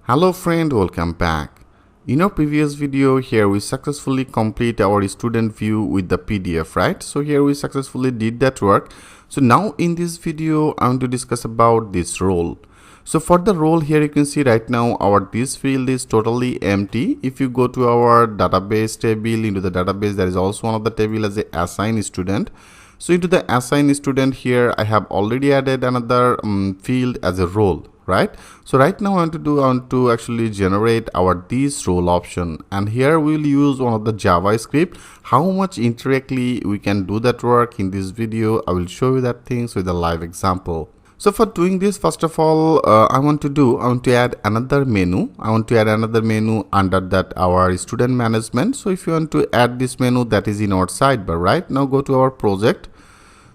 Hello friend, welcome back. In our previous video here we successfully complete our student view with the PDF, right? So here we successfully did that work. So now in this video I want to discuss about this role. So for the role here you can see right now our this field is totally empty. If you go to our database table, into the database there is also one of the table as a assign student. So into the assign student here I have already added another field as a role, right? So right now I want to actually generate our this role option, and here we'll use one of the JavaScript. How much indirectly we can do that work in this video, I will show you that things with a live example. So for doing this, first of all, I want to add another menu. I want to add another menu under that our student management. So if you want to add this menu, that is in our sidebar, right? Now go to our project.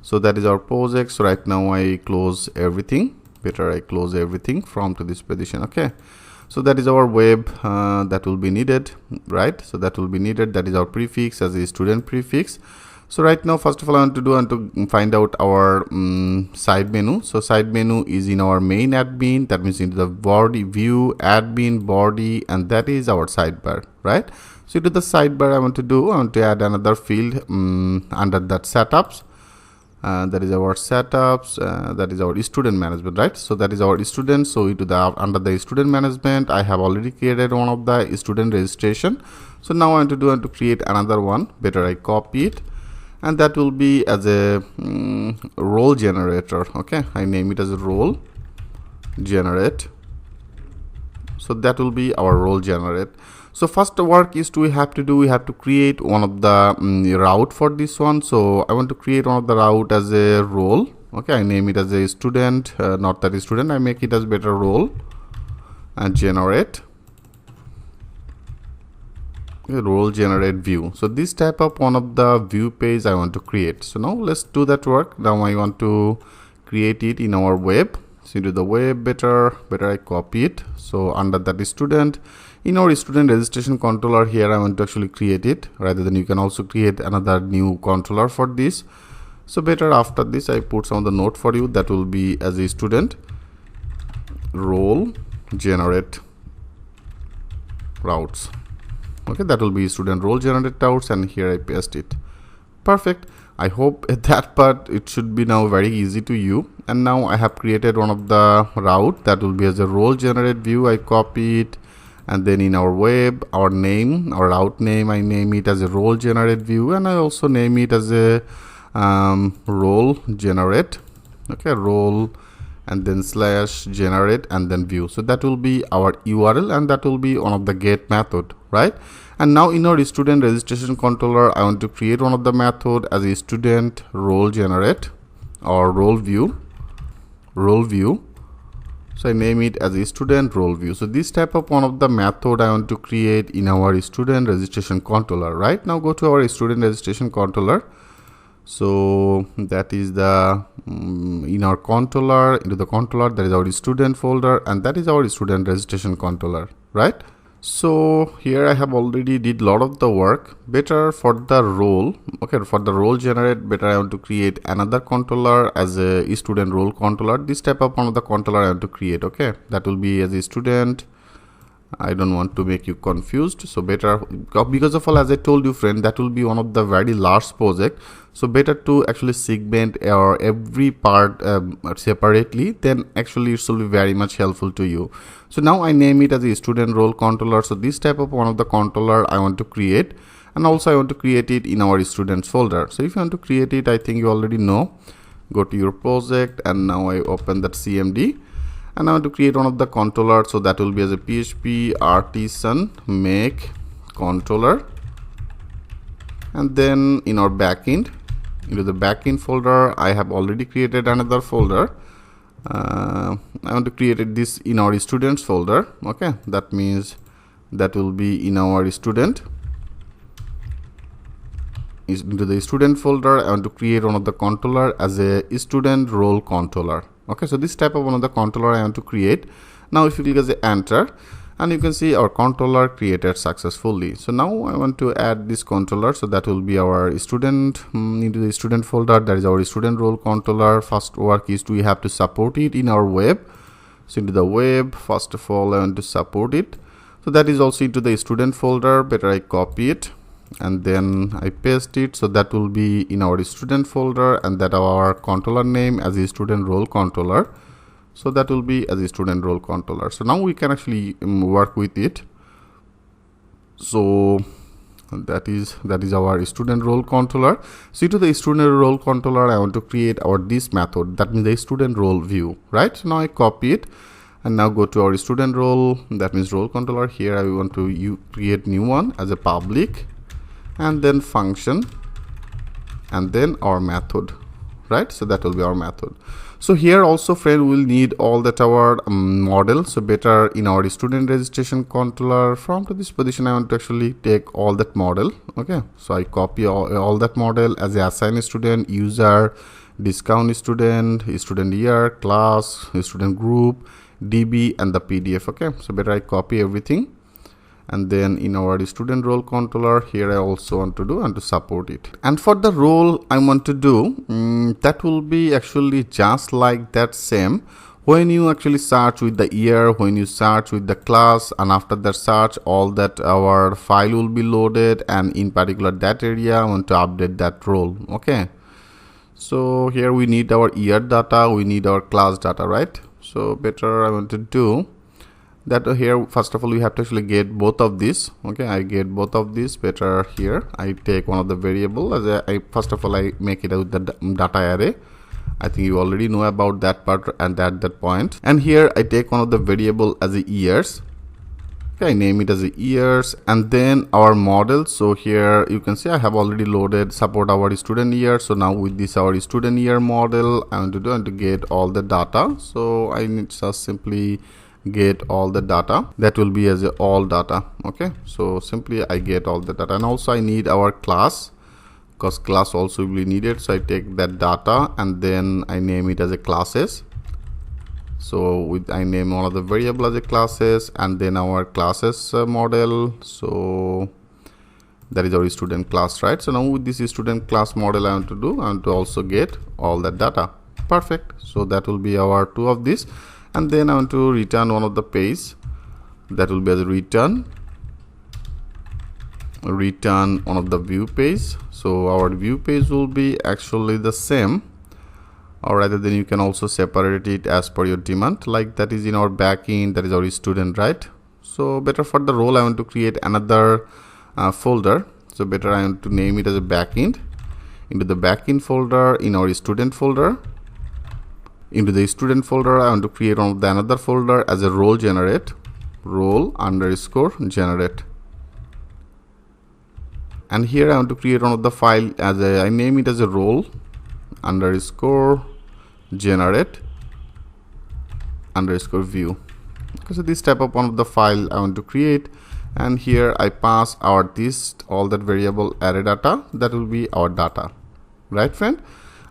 So that is our project. So right now I close everything. Better I close everything from to this position. Okay. So that is our web that will be needed, right? So that will be needed. That is our prefix as a student prefix. So right now, first of all, I want to find out our side menu. So side menu is in our main admin. That means into the body view, admin, body, and that is our sidebar, right? So to the sidebar, I want to add another field under that setups. That is our setups. That is our student management, right? So that is our student. So into the under the student management, I have already created one of the student registration. So now I want to create another one. Better I copy it. And that will be as a role generator. Okay, I name it as a role generate. So that will be our role generate. So first work is we have to create one of the route for this one. So I want to create one of the route as a role. Okay, I name it as a student, not that student. I make it as better role and generate. Role generate view. So this type of one of the view page I want to create. So now let's do that work. Now I want to create it in our web. So into the web, better I copy it. So under that student, in our student registration controller here I want to actually create it. Rather than you can also create another new controller for this. So better after this I put some of the note for you. That will be as a student role generate routes. Okay, that will be student role generate routes, and here I paste it. Perfect. I hope that part it should be now very easy to you. And now I have created one of the route that will be as a role generate view. I copy it, and then in our web, our name, our route name, I name it as a role generate view, and I also name it as a role generate. Okay, role and then slash generate and then view. So that will be our URL, and that will be one of the get method, right? And now in our student registration controller, I want to create one of the method as a student role generate or role view. So I name it as a student role view. So this type of one of the method I want to create in our student registration controller. Right now go to our student registration controller. So that is the in our controller, into the controller there is our student folder, and that is our student registration controller, right? So here I have already did lot of the work. Better for the role, okay, for the role generate, better I want to create another controller as a student role controller. This type of one of the controller I want to create. Okay, that will be as a student. I don't want to make you confused, so better, because of all, as I told you friend, that will be one of the very large project. So better to actually segment or every part separately, then actually it will be very much helpful to you. So now I name it as a student role controller. So this type of one of the controller I want to create, and also I want to create it in our students folder. So if you want to create it, I think you already know. Go to your project, and now I open that CMD. And I want to create one of the controller. So that will be as a PHP artisan make controller, and then in our backend, into the backend folder, I have already created another folder. I want to create this in our students folder. Okay, that means that will be in our student. Into the student folder, I want to create one of the controller as a student role controller. Okay, so this type of one of the controller I want to create. Now if you click as a enter, and you can see our controller created successfully. So now I want to add this controller. So that will be our student into the student folder. That is our student role controller. First work is we have to support it in our web. So into the web, first of all I want to support it. So that is also into the student folder. Better I copy it and then I paste it. So that will be in our student folder, and that our controller name as a student role controller. So that will be as a student role controller. So now we can actually work with it. So that is our student role controller. So to the student role controller I want to create our this method, that means the student role view, right? So now I copy it and now go to our student role, that means role controller. Here I want to create new one as a public, and then function, and then our method, right? So that will be our method. So here also friend will need all that our model. So better in our student registration controller, from to this position I want to actually take all that model. Okay, so I copy all that model as a assign student, user, discount student, student year, class, student group, DB, and the PDF. Okay, so better I copy everything, and then in our student role controller here I also want to support it. And for the role I want to do that will be actually just like that same. When you actually search with the year, when you search with the class, and after that search all that our file will be loaded, and in particular that area I want to update that role. Okay, so here we need our year data, we need our class data, right? So better I want to do that here. First of all we have to actually get both of these. Okay, I get both of these. Better here I take one of the variable as first of all I make it with the data array. I think you already know about that part and at that point. And here I take one of the variable as a years. Okay, I name it as a years, and then our model. So here you can see I have already loaded support our student year. So now with this our student year model I want to get all the data. So I need just simply get all the data, that will be as a all data. Okay, so simply I get all the data, and also I need our class, because class also will be needed. So I take that data and then I name it as a classes. So I name one of the variable as a classes, and then our classes model. So that is our student class, right? So now with this student class model I want to also get all that data. Perfect. So that will be our two of this. And then I want to return one of the page, that will be as a return one of the view page. So our view page will be actually the same, or rather then you can also separate it as per your demand, like that is in our backend, that is our student, right? So better for the role I want to create another folder. So better I want to name it as a backend. Into the backend folder, in our student folder, into the student folder I want to create one of the another folder as a role generate, role underscore generate. And here I want to create one of the file as I name it as a role underscore generate underscore view. Okay, so this type of one of the file I want to create, and here I pass our this all that variable array data, that will be our data, right friend?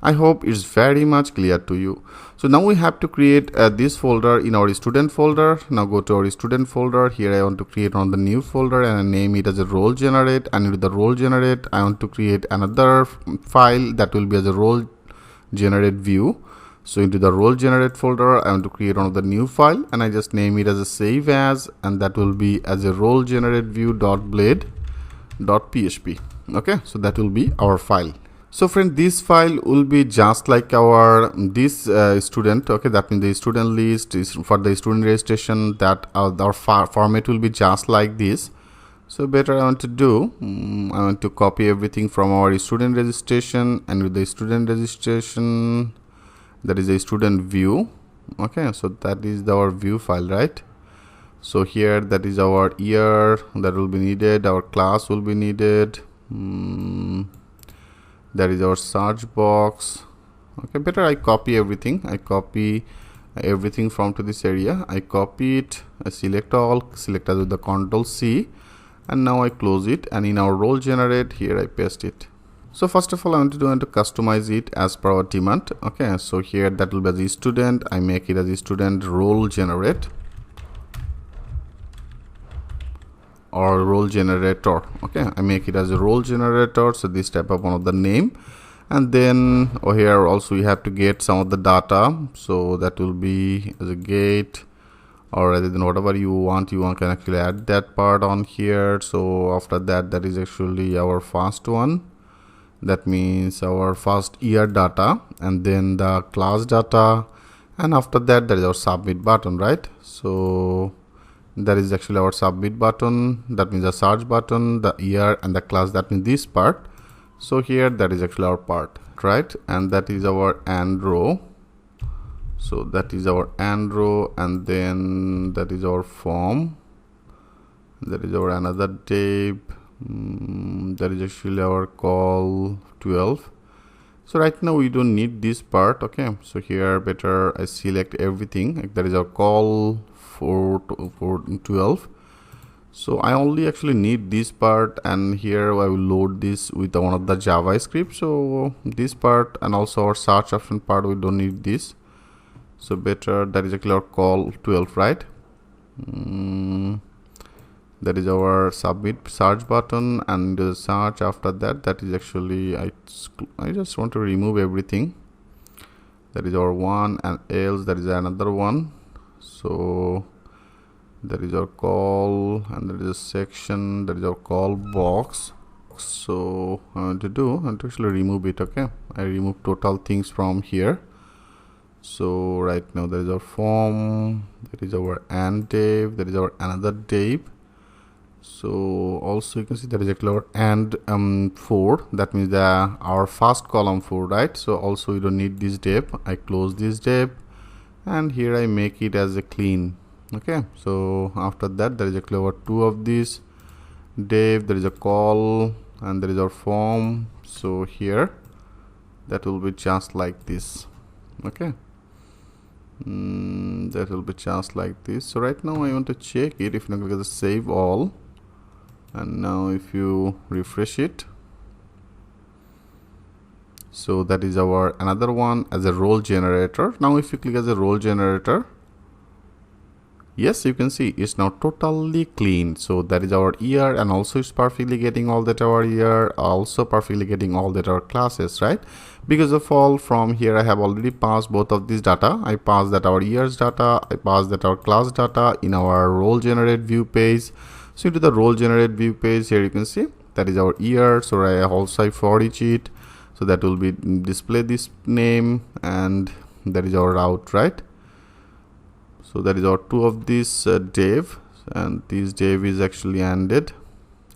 I hope it's very much clear to you. So now we have to create this folder in our student folder. Now go to our student folder. Here I want to create on the new folder and I name it as a role generate, and into the role generate I want to create another file that will be as a role generate view. So into the role generate folder I want to create one of the new file, and I just name it as a save as, and that will be as a role generate view .blade.php. Okay, so that will be our file. So friend, this file will be just like our this student. Okay, that means the student list is for the student registration, that our format will be just like this. So better I want to do I want to copy everything from our student registration, and with the student registration that is a student view. Okay, so that is our view file, right? So here that is our year that will be needed, our class will be needed, that is our search box. Okay, better I copy everything. I copy everything from to this area. I copy it, I select all, select as with the Ctrl C, and now I close it, and in our role generate here I paste it. So first of all I want to customize it as per our demand. Okay, so here that will be as a student. I make it as a student role generate or role generator. Okay, I make it as a role generator. So this type of one of the name, and then here also we have to get some of the data. So that will be as a get or rather than whatever you want, can actually add that part on here. So after that, that is actually our first one. That means our first year data, and then the class data, and after that, there is our submit button, right? So that is actually our submit button. That means the search button, the year, and the class. That means this part. So here, that is actually our part, right? And that is our and row. So that is our and row, and then that is our form. That is our another div. That is actually our call 12. So right now we don't need this part. Okay, so here better I select everything. Like that is our call for 12. So I only actually need this part, and here I will load this with one of the JavaScript. So this part and also our search option part, we don't need this. So better that is actually our call 12, right? That is our submit search button, and the search after that, that is actually I just want to remove everything. That is our one, and else that is another one. So that is our call, and there is a section, that is our call box. So I want to actually remove it. Okay, I remove total things from here. So right now there is our form, that is our and div, that is our another div. So also you can see that is actually our and 4. That means our first column 4, right? So also we don't need this div. I close this div, and here I make it as a clean. Okay, so after that, there is actually our 2 of these div. There is a call, and there is our form. So here that will be just like this. Okay, that will be just like this. So right now I want to check it. If you click the save all, and now if you refresh it, so that is our another one as a role generator. Now if you click as a role generator, yes, you can see it's now totally clean. So that is our year, and also it's perfectly getting all that our year, also perfectly getting all that our classes, right? Because of all from here I have already passed both of these data. I passed that our years data, I passed that our class data in our role generate view page. So into the role generate view page, here you can see that is our year. So I also for each it, so that will be display this name, and that is our route, right? So that is our 2 of this div, and this div is actually ended,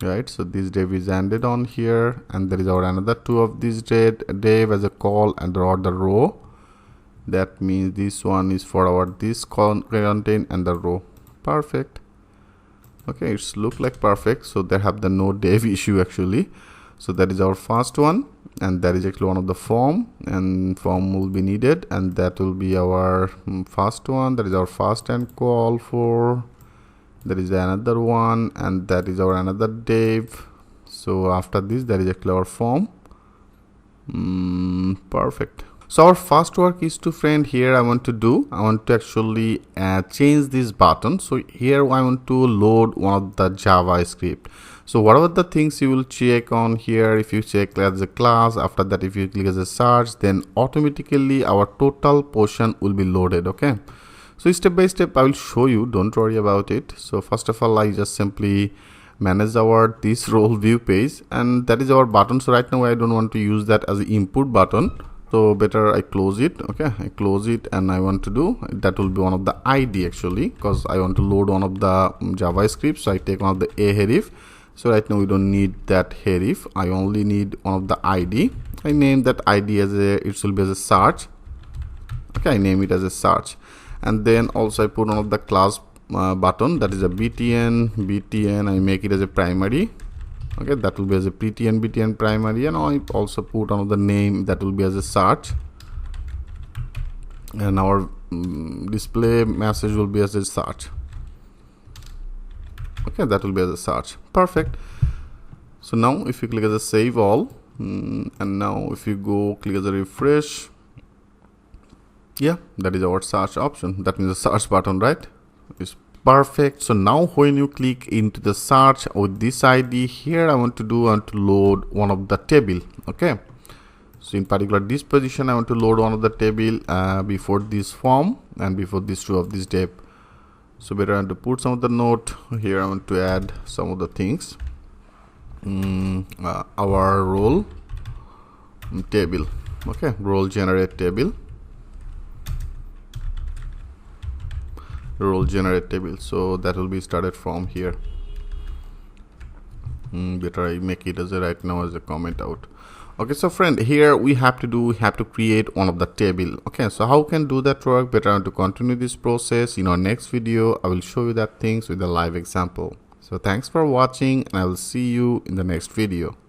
right? So this div is ended on here, and there is our another 2 of this div as a call and the row. That means this one is for our this content and the row. Perfect. Okay, it's look like perfect. So they have the no div issue actually. So that is our first one, and that is actually one of the form, and form will be needed, and that will be our first one. That is our first and call for. There is another one, and that is our another div. So after this, there is actually our form. Perfect. So our first work is to friend here I want to actually change this button. So here I want to load one of the JavaScript. So whatever the things you will check on here, if you check as a class, after that if you click as a search, then automatically our total portion will be loaded. Okay, so step by step I will show you, don't worry about it. So first of all, I just simply manage our this role view page, and that is our button. So right now I don't want to use that as an input button, so better I close it. Okay, I close it, and I want to do that will be one of the ID actually, because I want to load one of the JavaScript. So I take one of the a href. So right now we don't need that href, I only need one of the ID. I name that ID as it will be as a search. Okay, I name it as a search, and then also I put one of the class button, that is a btn. I make it as a primary. Okay, that will be as a btn primary, and I also put one of the name that will be as a search, and our display message will be as a search. Okay, that will be as a search. Perfect. So now if you click as a save all, and now if you go click as a refresh, yeah, that is our search option. That means the search button, right? It's perfect. So now when you click into the search with this ID, here I want to load one of the table. Okay, so in particular this position I want to load one of the table before this form and before this 2 of this div. So better I want to put some of the note here. I want to add some of the things. Our role table. Okay, role generate table. Role generate table. So that will be started from here. Better I make it as a right now as a comment out. Okay, so friend, here we have to create one of the table. Okay, so how can do that work? Better to continue this process in our next video. I will show you that things with a live example. So thanks for watching, and I will see you in the next video.